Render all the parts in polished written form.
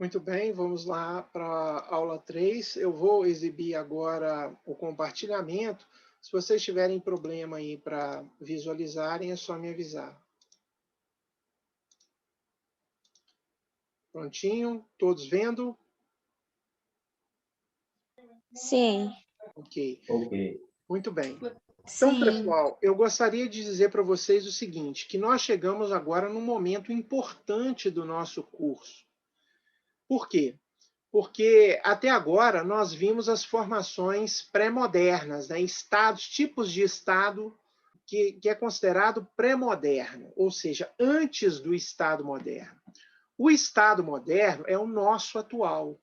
Muito bem, vamos lá para a aula 3. Eu vou exibir agora o compartilhamento. Se vocês tiverem problema aí para visualizarem, é só me avisar. Prontinho? Todos vendo? Sim. Ok. Ok. Muito bem. Então, Sim. pessoal, eu gostaria de dizer para vocês o seguinte, que nós chegamos agora num momento importante do nosso curso. Por quê? Porque até agora nós vimos as formações pré-modernas, né? Estados, tipos de Estado que é considerado pré-moderno, ou seja, antes do Estado moderno. O Estado moderno é o nosso atual.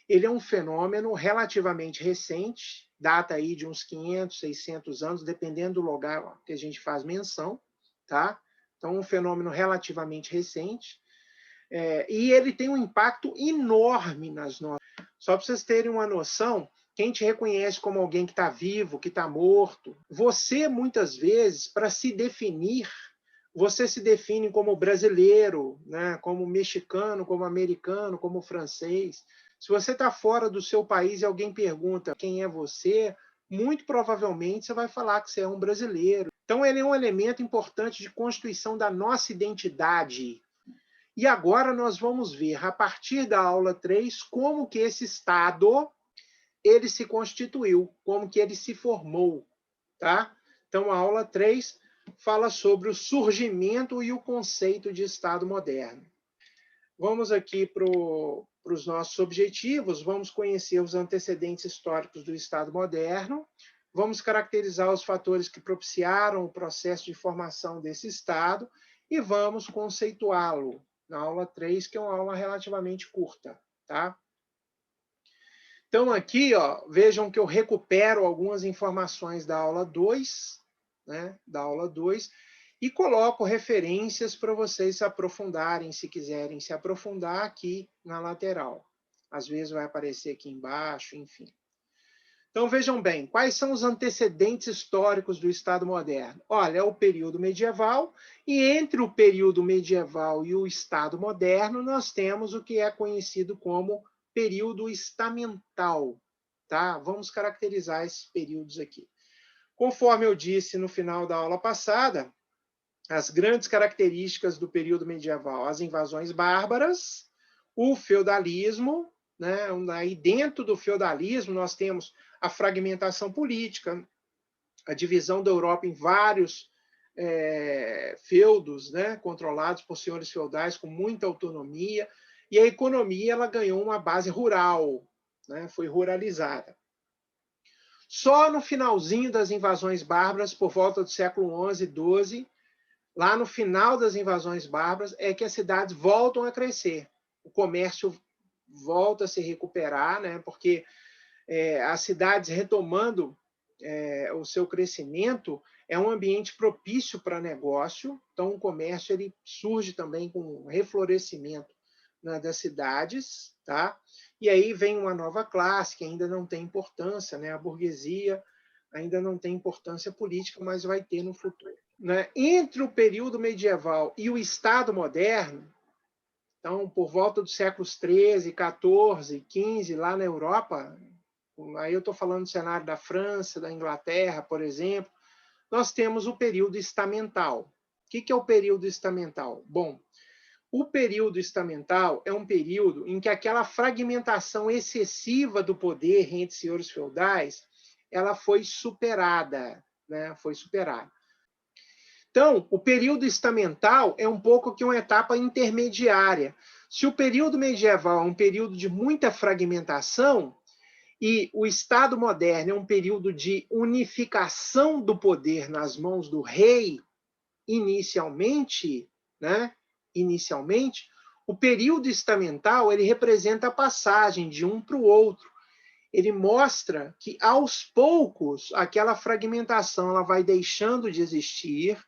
Ele é um fenômeno relativamente recente, data aí de uns 500, 600 anos, dependendo do lugar que a gente faz menção, tá? Então, um fenômeno relativamente recente. E ele tem um impacto enorme nas nossas. Só para vocês terem uma noção, quem te reconhece como alguém que está vivo, que está morto, você, muitas vezes, para se definir, você se define como brasileiro, né? Como mexicano, como americano, como francês. Se você está fora do seu país e alguém pergunta quem é você, muito provavelmente você vai falar que você é um brasileiro. Então, ele é um elemento importante de constituição da nossa identidade. E agora nós vamos ver, a partir da aula 3, como que esse Estado ele se constituiu, como que ele se formou. Tá? Então, a aula 3 fala sobre o surgimento e o conceito de Estado moderno. Vamos aqui para os nossos objetivos, vamos conhecer os antecedentes históricos do Estado moderno, vamos caracterizar os fatores que propiciaram o processo de formação desse Estado e vamos conceituá-lo na aula 3, que é uma aula relativamente curta. Tá? Então, aqui, ó, vejam que eu recupero algumas informações da aula 2, né, e coloco referências para vocês se aprofundarem, se quiserem se aprofundar aqui na lateral. Às vezes vai aparecer aqui embaixo, enfim. Então, vejam bem, quais são os antecedentes históricos do Estado moderno? Olha, é o período medieval, e entre o período medieval e o Estado moderno, nós temos o que é conhecido como período estamental. Tá? Vamos caracterizar esses períodos aqui. Conforme eu disse no final da aula passada, as grandes características do período medieval, as invasões bárbaras, o feudalismo, né? Aí dentro do feudalismo nós temos a fragmentação política, a divisão da Europa em vários feudos, né? Controlados por senhores feudais com muita autonomia, e a economia ela ganhou uma base rural, né? Foi ruralizada. Só no finalzinho das invasões bárbaras, por volta do século XI e XII, lá no final das invasões bárbaras, é que as cidades voltam a crescer. O comércio volta a se recuperar, né? Porque as cidades retomando o seu crescimento é um ambiente propício para negócio. Então, o comércio ele surge também com um reflorescimento, né, das cidades. Tá? E aí vem uma nova classe que ainda não tem importância, né? A burguesia ainda não tem importância política, mas vai ter no futuro. Né? Entre o período medieval e o Estado moderno, então, por volta dos séculos XIII, XIV, XV, lá na Europa, aí eu estou falando do cenário da França, da Inglaterra, por exemplo, nós temos o período estamental. O que é o período estamental? Bom, o período estamental é um período em que aquela fragmentação excessiva do poder entre senhores feudais, ela foi superada, né? Foi superada. Então, o período estamental é um pouco que uma etapa intermediária. Se o período medieval é um período de muita fragmentação e o Estado moderno é um período de unificação do poder nas mãos do rei, inicialmente, né? Inicialmente, o período estamental ele representa a passagem de um para o outro. Ele mostra que, aos poucos, aquela fragmentação ela vai deixando de existir,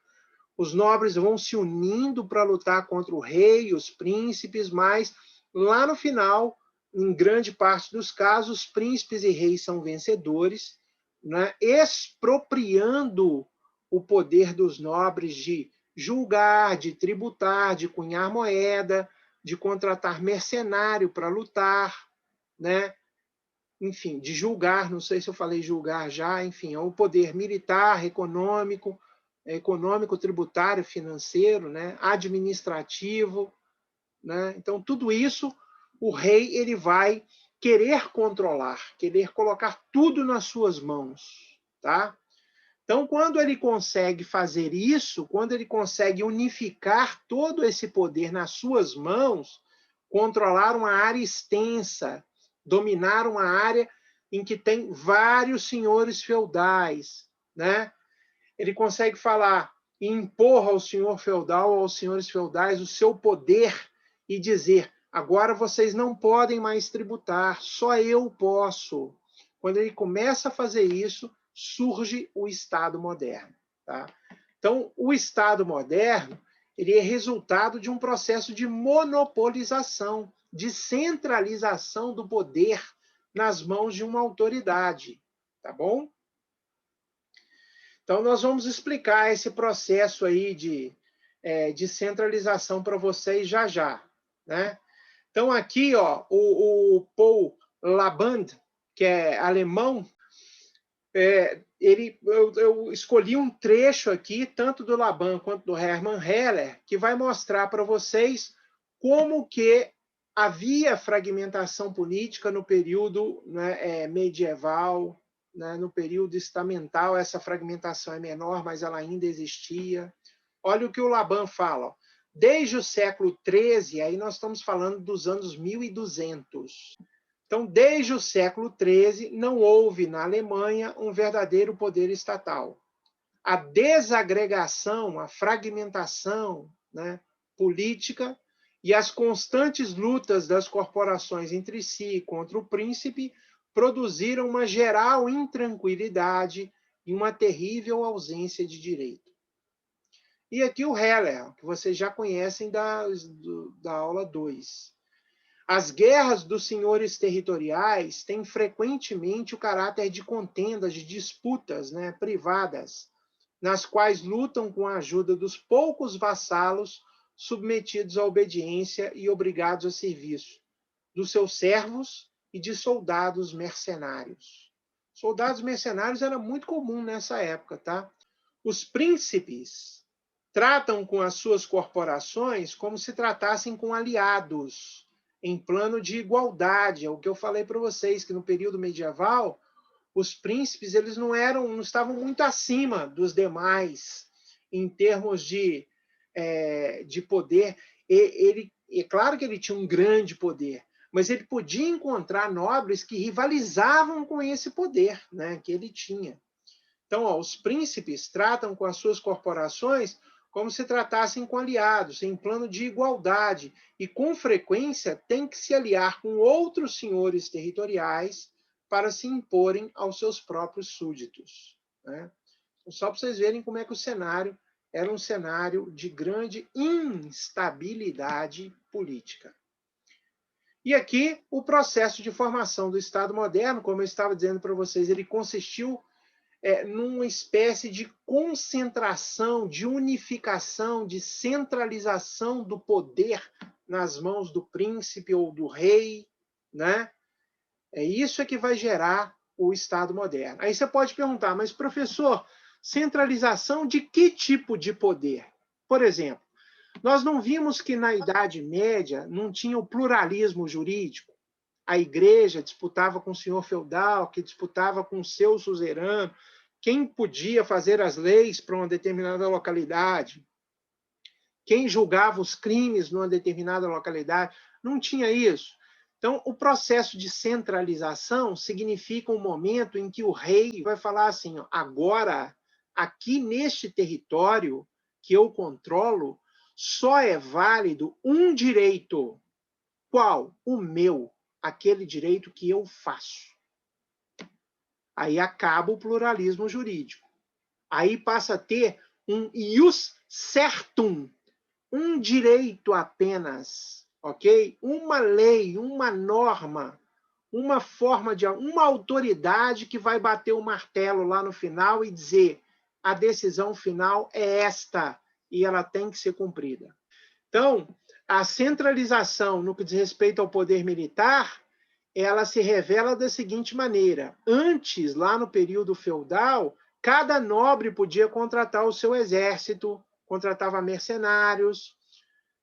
os nobres vão se unindo para lutar contra o rei, os príncipes, mas lá no final, em grande parte dos casos, os príncipes e reis são vencedores, né, expropriando o poder dos nobres de julgar, de tributar, de cunhar moeda, de contratar mercenário para lutar, né? Enfim, de julgar, não sei se eu falei julgar já, enfim, é o poder militar, econômico, tributário, financeiro, né? Administrativo, né? Então, tudo isso o rei ele vai querer controlar, querer colocar tudo nas suas mãos, tá? Então, quando ele consegue fazer isso, quando ele consegue unificar todo esse poder nas suas mãos, controlar uma área extensa, dominar uma área em que tem vários senhores feudais, né? Ele consegue falar e impor ao senhor feudal, aos senhores feudais, o seu poder e dizer: agora vocês não podem mais tributar, só eu posso. Quando ele começa a fazer isso, surge o Estado moderno. Tá? Então, o Estado moderno ele é resultado de um processo de monopolização, de centralização do poder nas mãos de uma autoridade. Tá bom? Então, nós vamos explicar esse processo aí de centralização para vocês já já. Né? Então, aqui, ó, o Paul Laband, que é alemão, eu escolhi um trecho aqui, tanto do Laban quanto do Hermann Heller, que vai mostrar para vocês como que havia fragmentação política no período, né, medieval, né, no período estamental. Essa fragmentação é menor, mas ela ainda existia. Olha o que o Laban fala. Ó. Desde o século XIII, aí nós estamos falando dos anos 1200. Então, desde o século XIII, não houve na Alemanha um verdadeiro poder estatal. A desagregação, a fragmentação, né, política e as constantes lutas das corporações entre si contra o príncipe produziram uma geral intranquilidade e uma terrível ausência de direito. E aqui o Heller, que vocês já conhecem da aula 2. As guerras dos senhores territoriais têm frequentemente o caráter de contendas, de disputas, né, privadas, nas quais lutam com a ajuda dos poucos vassalos submetidos à obediência e obrigados a serviço, dos seus servos e de soldados mercenários. Soldados mercenários era muito comum nessa época, tá? Os príncipes tratam com as suas corporações como se tratassem com aliados, em plano de igualdade. É o que eu falei para vocês, que no período medieval, os príncipes eles não estavam muito acima dos demais em termos de poder. É claro que ele tinha um grande poder, mas ele podia encontrar nobres que rivalizavam com esse poder, né, que ele tinha. Então, ó, os príncipes tratam com as suas corporações como se tratassem com aliados, em plano de igualdade, e com frequência têm que se aliar com outros senhores territoriais para se imporem aos seus próprios súditos. Né? Só para vocês verem como é que o cenário era um cenário de grande instabilidade política. E aqui o processo de formação do Estado moderno, como eu estava dizendo para vocês, ele consistiu numa espécie de concentração, de unificação, de centralização do poder nas mãos do príncipe ou do rei, né? Isso que vai gerar o Estado moderno. Aí você pode perguntar, mas professor, centralização de que tipo de poder? Por exemplo, nós não vimos que na Idade Média não tinha o pluralismo jurídico? A igreja disputava com o senhor feudal, que disputava com o seu suzerano, quem podia fazer as leis para uma determinada localidade, quem julgava os crimes numa determinada localidade. Não tinha isso. Então, o processo de centralização significa um momento em que o rei vai falar assim, ó, agora, aqui neste território que eu controlo, só é válido um direito. Qual? O meu. Aquele direito que eu faço. Aí acaba o pluralismo jurídico. Aí passa a ter um ius certum, um direito apenas, ok? Uma lei, uma norma, uma forma de uma autoridade que vai bater o martelo lá no final e dizer a decisão final é esta e ela tem que ser cumprida. Então, a centralização no que diz respeito ao poder militar, ela se revela da seguinte maneira: antes, lá no período feudal, cada nobre podia contratar o seu exército, contratava mercenários,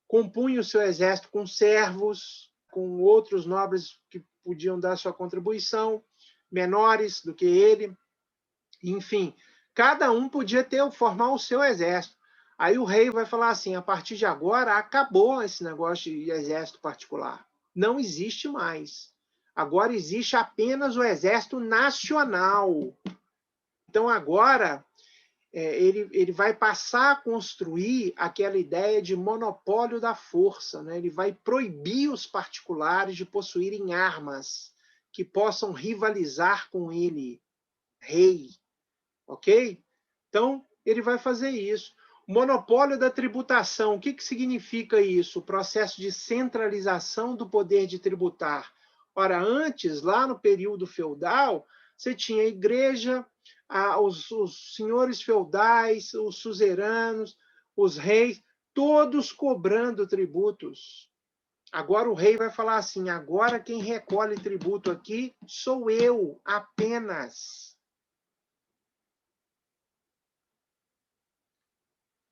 compunha o seu exército com servos, com outros nobres que podiam dar sua contribuição, menores do que ele. Enfim, cada um podia formar o seu exército. Aí o rei vai falar assim: a partir de agora acabou esse negócio de exército particular. Não existe mais. Agora existe apenas o exército nacional. Então agora ele vai passar a construir aquela ideia de monopólio da força, né? Ele vai proibir os particulares de possuírem armas que possam rivalizar com ele, rei. Ok? Então, ele vai fazer isso. O monopólio da tributação, o que significa isso? O processo de centralização do poder de tributar. Ora, antes, lá no período feudal, você tinha a igreja, os senhores feudais, os suzeranos, os reis, todos cobrando tributos. Agora o rei vai falar assim: agora quem recolhe tributo aqui sou eu apenas.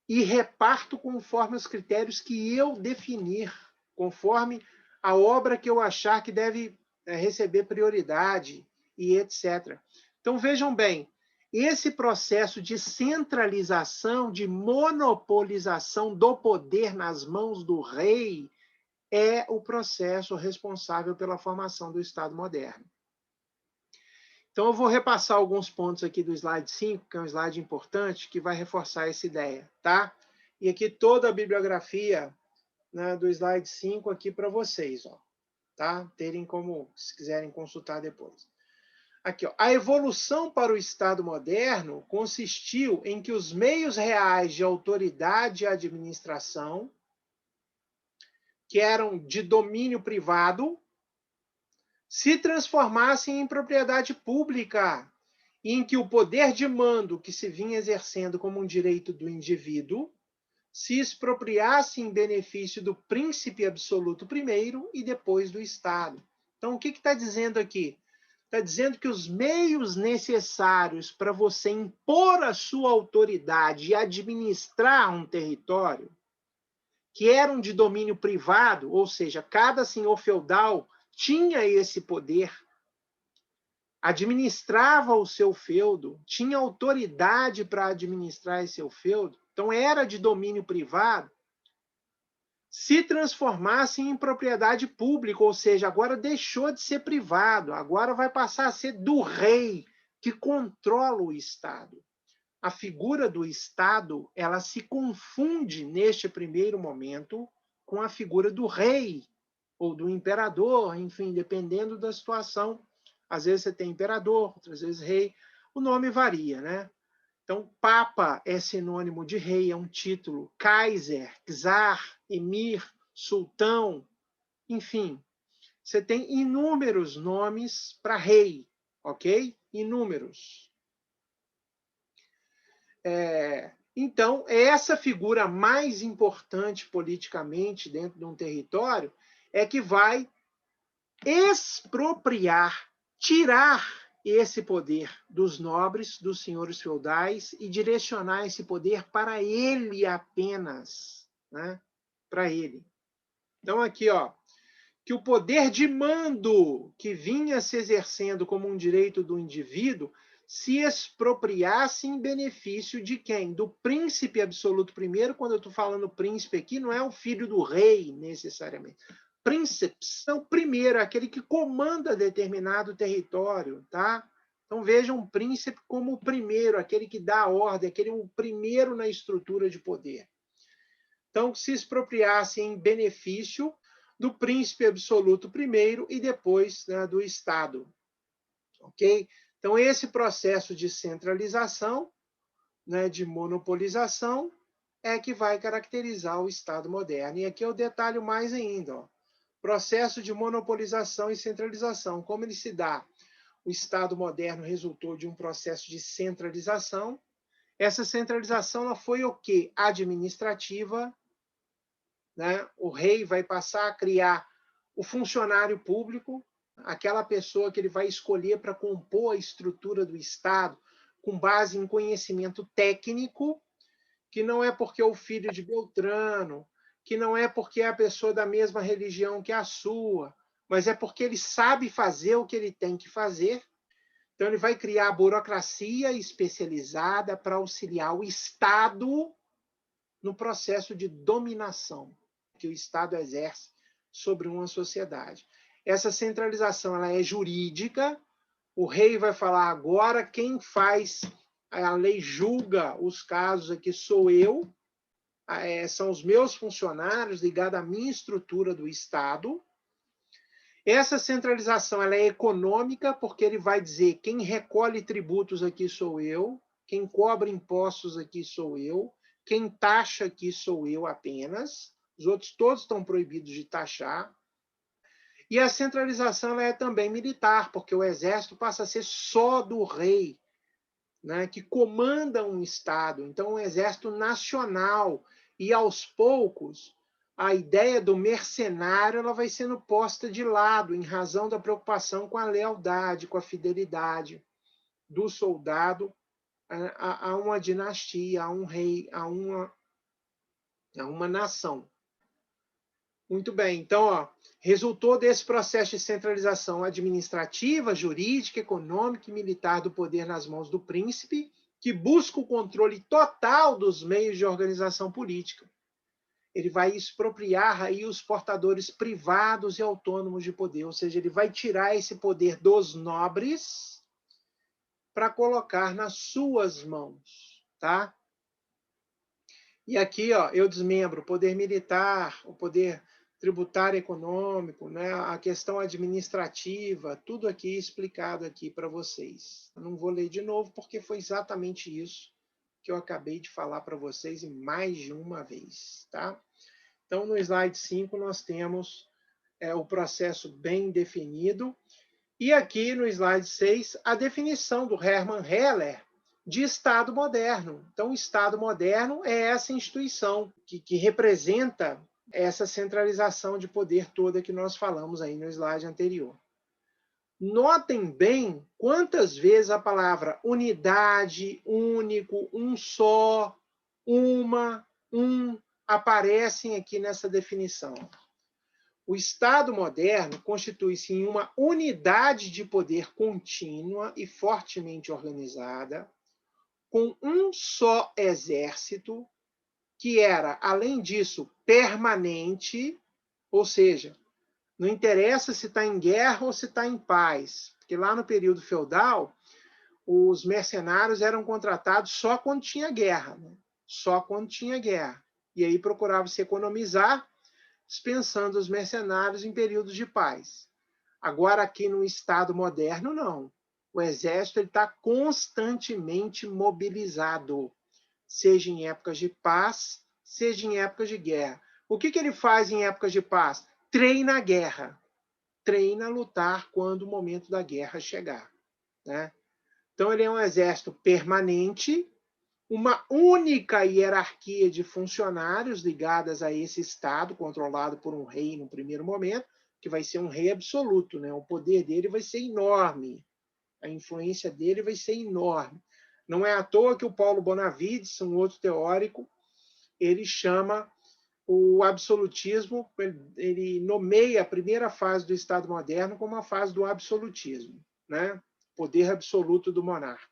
E reparto conforme os critérios que eu definir, conforme a obra que eu achar que deve receber prioridade e etc. Então vejam bem, esse processo de centralização, de monopolização do poder nas mãos do rei é o processo responsável pela formação do Estado moderno. Então, eu vou repassar alguns pontos aqui do slide 5, que é um slide importante, que vai reforçar essa ideia, tá? E aqui toda a bibliografia, né, do slide 5 aqui para vocês, ó, tá? Terem como, se quiserem consultar depois. Aqui, ó. A evolução para o Estado moderno consistiu em que os meios reais de autoridade e administração, que eram de domínio privado, se transformassem em propriedade pública, em que o poder de mando que se vinha exercendo como um direito do indivíduo se expropriasse em benefício do príncipe absoluto primeiro e depois do Estado. Então, o que está dizendo aqui? Está dizendo que os meios necessários para você impor a sua autoridade e administrar um território, que eram de domínio privado, ou seja, cada senhor feudal tinha esse poder, administrava o seu feudo, tinha autoridade para administrar esse seu feudo, então era de domínio privado, se transformasse em propriedade pública, ou seja, agora deixou de ser privado, agora vai passar a ser do rei, que controla o Estado. A figura do Estado, ela se confunde neste primeiro momento com a figura do rei, ou do imperador, enfim, dependendo da situação. Às vezes você tem imperador, outras vezes rei. O nome varia, né? Então, Papa é sinônimo de rei, é um título. Kaiser, czar, emir, sultão, enfim. Você tem inúmeros nomes para rei, ok? Inúmeros. Então, essa figura mais importante politicamente dentro de um território é que vai expropriar, tirar esse poder dos nobres, dos senhores feudais e direcionar esse poder para ele apenas, né? Para ele. Então aqui, ó, que o poder de mando que vinha se exercendo como um direito do indivíduo se expropriasse em benefício de quem? Do príncipe absoluto primeiro. Quando eu estou falando príncipe aqui, não é o filho do rei necessariamente. Príncipes é o primeiro, aquele que comanda determinado território, tá? Então vejam o príncipe como o primeiro, aquele que dá a ordem, aquele o primeiro na estrutura de poder. Então, se expropriasse em benefício do príncipe absoluto primeiro e depois, né, do Estado. Ok? Então, esse processo de centralização, né, de monopolização, é que vai caracterizar o Estado moderno. E aqui eu detalho mais ainda, ó. Processo de monopolização e centralização. Como ele se dá? O Estado moderno resultou de um processo de centralização. Essa centralização ela foi o quê? Administrativa, né? O rei vai passar a criar o funcionário público, aquela pessoa que ele vai escolher para compor a estrutura do Estado, com base em conhecimento técnico, que não é porque é o filho de Beltrano, que não é porque é a pessoa da mesma religião que a sua, mas é porque ele sabe fazer o que ele tem que fazer. Então, ele vai criar a burocracia especializada para auxiliar o Estado no processo de dominação que o Estado exerce sobre uma sociedade. Essa centralização ela é jurídica. O rei vai falar agora quem faz a lei, julga os casos aqui sou eu, são os meus funcionários ligados à minha estrutura do Estado. Essa centralização ela é econômica, porque ele vai dizer quem recolhe tributos aqui sou eu, quem cobra impostos aqui sou eu, quem taxa aqui sou eu apenas, os outros todos estão proibidos de taxar. E a centralização ela é também militar, porque o exército passa a ser só do rei, né, que comanda um Estado. Então, um exército nacional. E, aos poucos, a ideia do mercenário ela vai sendo posta de lado, em razão da preocupação com a lealdade, com a fidelidade do soldado a uma dinastia, a um rei, a uma nação. Muito bem, então, ó, resultou desse processo de centralização administrativa, jurídica, econômica e militar do poder nas mãos do príncipe, que busca o controle total dos meios de organização política. Ele vai expropriar aí os portadores privados e autônomos de poder, ou seja, ele vai tirar esse poder dos nobres para colocar nas suas mãos, tá? E aqui, ó, eu desmembro o poder militar, o poder tributário econômico, né, a questão administrativa, tudo aqui explicado aqui para vocês. Eu não vou ler de novo, porque foi exatamente isso que eu acabei de falar para vocês em mais de uma vez, tá? Então, no slide 5, nós temos o processo bem definido. E aqui, no slide 6, a definição do Hermann Heller de Estado moderno. Então, o Estado moderno é essa instituição que representa essa centralização de poder toda que nós falamos aí no slide anterior. Notem bem quantas vezes a palavra unidade, único, um só, uma, aparecem aqui nessa definição. O Estado moderno constitui-se em uma unidade de poder contínua e fortemente organizada, com um só exército, que era, além disso, permanente, ou seja, não interessa se está em guerra ou se está em paz, porque lá no período feudal, os mercenários eram contratados só quando tinha guerra, né? Só quando tinha guerra. E aí procurava se economizar, dispensando os mercenários em períodos de paz. Agora, aqui no Estado moderno, não. O exército está constantemente mobilizado, seja em épocas de paz, seja em épocas de guerra. O que ele faz em épocas de paz? Treina a guerra. Treina a lutar quando o momento da guerra chegar, né? Então, ele é um exército permanente, uma única hierarquia de funcionários ligadas a esse Estado, controlado por um rei no primeiro momento, que vai ser um rei absoluto, né? O poder dele vai ser enorme, a influência dele vai ser enorme. Não é à toa que o Paulo Bonavides, um outro teórico, ele chama o absolutismo, ele nomeia a primeira fase do Estado moderno como a fase do absolutismo, né? Poder absoluto do monarca.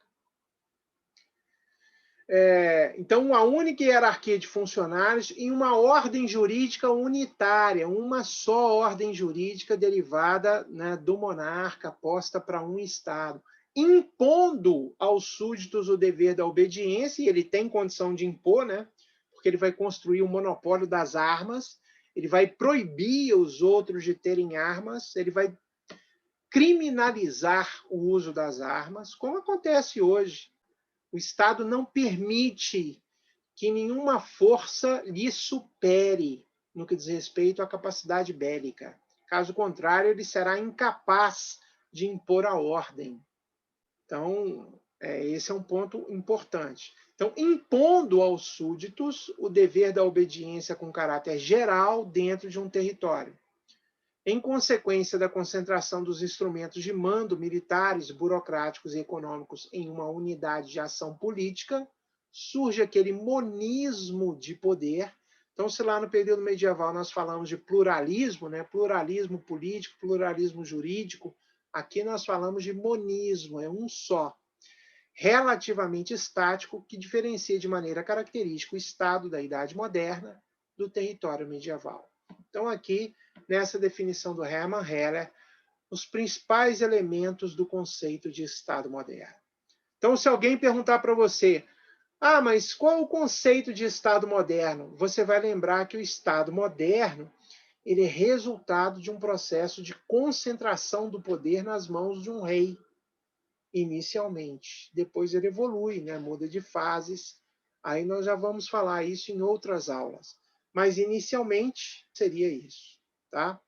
Então, uma única hierarquia de funcionários e uma ordem jurídica unitária, uma só ordem jurídica derivada, né, do monarca, posta para um Estado, impondo aos súditos o dever da obediência, e ele tem condição de impor, né, porque ele vai construir o monopólio das armas, ele vai proibir os outros de terem armas, ele vai criminalizar o uso das armas, como acontece hoje. O Estado não permite que nenhuma força lhe supere no que diz respeito à capacidade bélica. Caso contrário, ele será incapaz de impor a ordem. Então, esse é um ponto importante. Então, impondo aos súditos o dever da obediência com caráter geral dentro de um território. Em consequência da concentração dos instrumentos de mando militares, burocráticos e econômicos em uma unidade de ação política, surge aquele monismo de poder. Então, se lá no período medieval nós falamos de pluralismo, né? Pluralismo político, pluralismo jurídico, aqui nós falamos de monismo, é um só, relativamente estático, que diferencia de maneira característica o Estado da Idade Moderna do território medieval. Então, aqui, nessa definição do Hermann Heller, os principais elementos do conceito de Estado moderno. Então, se alguém perguntar para você, mas qual o conceito de Estado moderno? Você vai lembrar que o Estado moderno ele é resultado de um processo de concentração do poder nas mãos de um rei, inicialmente. Depois ele evolui, né? Muda de fases. Aí nós já vamos falar isso em outras aulas. Mas inicialmente seria isso, tá?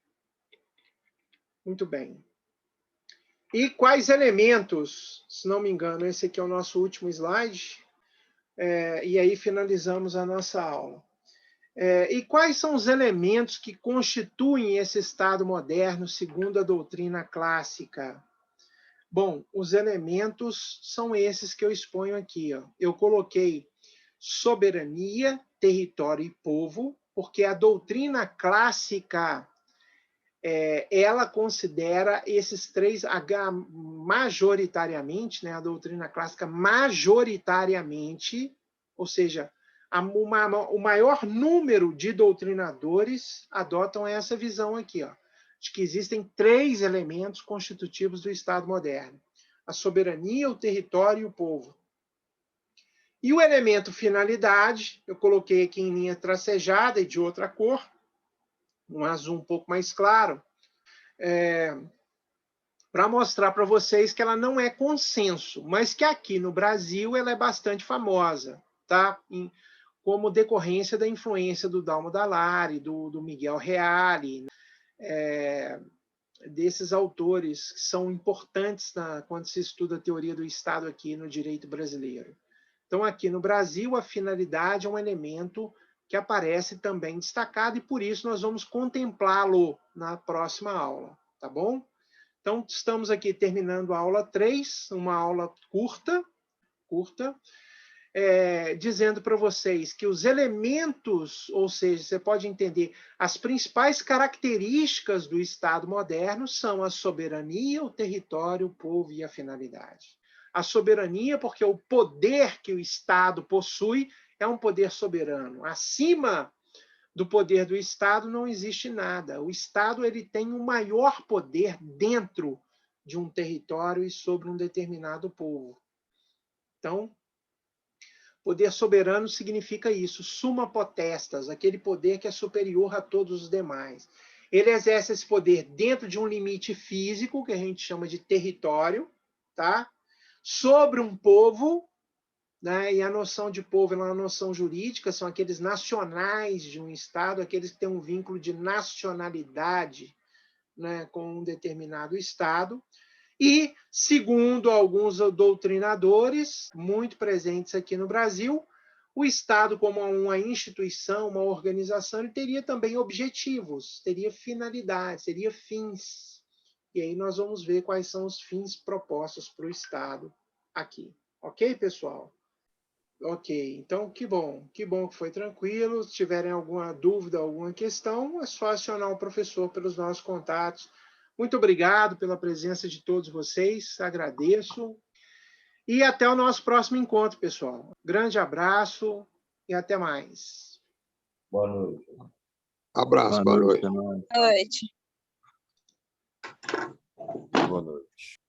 Muito bem. E quais elementos, se não me engano, esse aqui é o nosso último slide, e aí finalizamos a nossa aula. E quais são os elementos que constituem esse Estado moderno segundo a doutrina clássica? Bom, os elementos são esses que eu exponho aqui. Ó. Eu coloquei soberania, território e povo, porque a doutrina clássica ela considera esses três, majoritariamente, né, a doutrina clássica majoritariamente, ou seja, o maior número de doutrinadores adotam essa visão aqui, ó, de que existem três elementos constitutivos do Estado moderno: a soberania, o território e o povo. E o elemento finalidade, eu coloquei aqui em linha tracejada e de outra cor, um azul um pouco mais claro, para mostrar para vocês que ela não é consenso, mas que aqui no Brasil ela é bastante famosa, tá? Como decorrência da influência do Dalmo Dall'Ari, do Miguel Reale, desses autores que são importantes quando se estuda a teoria do Estado aqui no direito brasileiro. Então, aqui no Brasil, a finalidade é um elemento que aparece também destacado e, por isso, nós vamos contemplá-lo na próxima aula, tá bom? Então, estamos aqui terminando a aula 3, uma aula curta, dizendo para vocês que os elementos, ou seja, você pode entender, as principais características do Estado moderno são a soberania, o território, o povo e a finalidade. A soberania, porque o poder que o Estado possui é um poder soberano. Acima do poder do Estado não existe nada. O Estado ele tem o maior poder dentro de um território e sobre um determinado povo. Então, poder soberano significa isso, summa potestas, aquele poder que é superior a todos os demais. Ele exerce esse poder dentro de um limite físico, que a gente chama de território, tá? Sobre um povo, né? E a noção de povo é uma noção jurídica, são aqueles nacionais de um Estado, aqueles que têm um vínculo de nacionalidade, né, com um determinado Estado. E, segundo alguns doutrinadores, muito presentes aqui no Brasil, o Estado, como uma instituição, uma organização, ele teria também objetivos, teria finalidades, teria fins. E aí nós vamos ver quais são os fins propostos para o Estado aqui. Ok, pessoal? Ok, então que bom que foi tranquilo. Se tiverem alguma dúvida, alguma questão, é só acionar o professor pelos nossos contatos. Muito obrigado pela presença de todos vocês, agradeço. E até o nosso próximo encontro, pessoal. Grande abraço e até mais. Boa noite. Abraço, boa noite. Boa noite. Boa noite.